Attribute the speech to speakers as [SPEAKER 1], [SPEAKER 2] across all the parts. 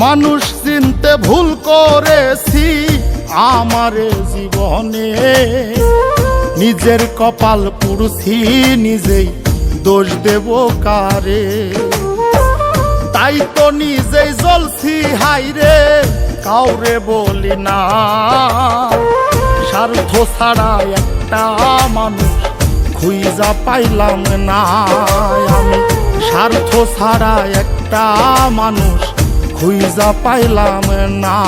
[SPEAKER 1] মানুষ চিনতে ভুল করেছি আমারে জীবনে, নিজের কপাল পুড়ছি নিজেই, দোষ দেব কারে? তাই তো নিজেই জ্বলছি হাইরে, কাউরে বলি না। স্বার্থ ছাড়া একটা মানুষ খুঁজা পাইলাম না আমি, স্বার্থ ছাড়া একটা মানুষ খুঁজা পাইলাম না।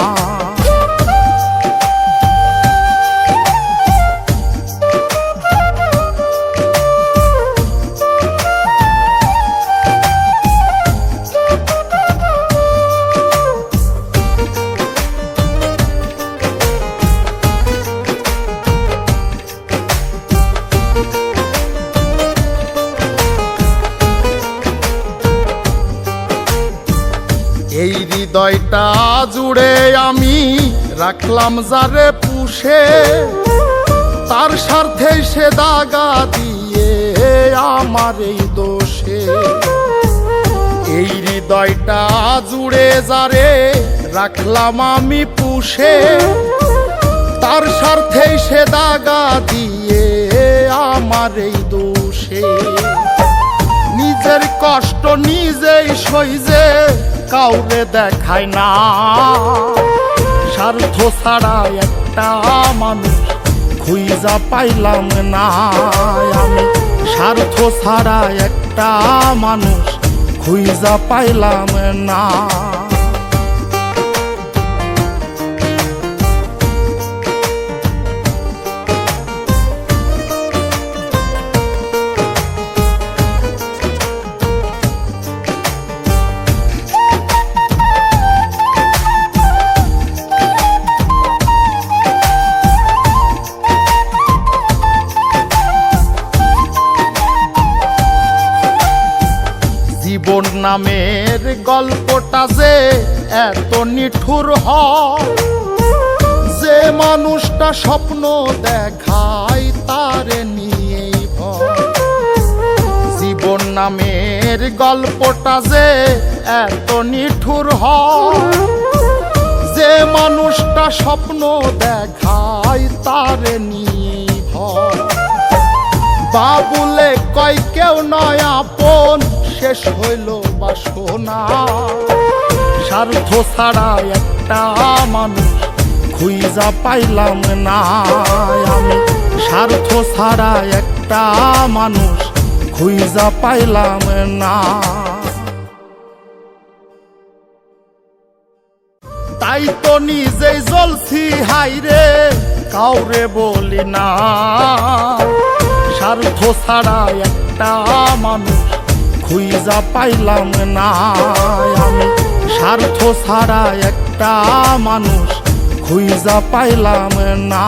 [SPEAKER 1] এই হৃদয়টা জুড়ে আমি রাখলাম যারে পুষে, তার স্বার্থে সে দাগা দিয়ে আমার এই দোষে। এই হৃদয়টা জুড়ে যারে রাখলাম আমি পুষে, তার স্বার্থে সে দাগা দিয়ে আমার এই দোষে। নিজের কষ্ট নিজেই সইজে কাউরে দেখায় না, স্বার্থ ছাড়া একটা মানুষ খুঁজা পাইলাম না আমি, স্বার্থ ছাড়া একটা মানুষ খুঁজা পাইলাম না। জীবন নামের গল্পটা যে এত নিঠুর হয়, যে মানুষটা স্বপ্ন দেখায় তারে নিয়েই ভয়। জীবন নামের গল্পটা যে এত নিঠুর হয়, যে মানুষটা স্বপ্ন দেখায় তারে নিয়েই ভয়। বাবুলে কয় কেউ নয় আপন, শেষ হইল বাসনা। স্বার্থ ছাড়া একটা মানুষ খুঁজা পাইলাম না আমি, স্বার্থ ছাড়া একটা মানুষ খুঁজা পাইলাম না। তাই তো নিজেই জ্বলছি হাইরে, কাউরে বলি না। স্বার্থ ছাড়া একটা মানুষ খুঁজা পাইলাম না আমি, স্বার্থ ছাড়া একটা মানুষ খুঁজা পাইলাম না।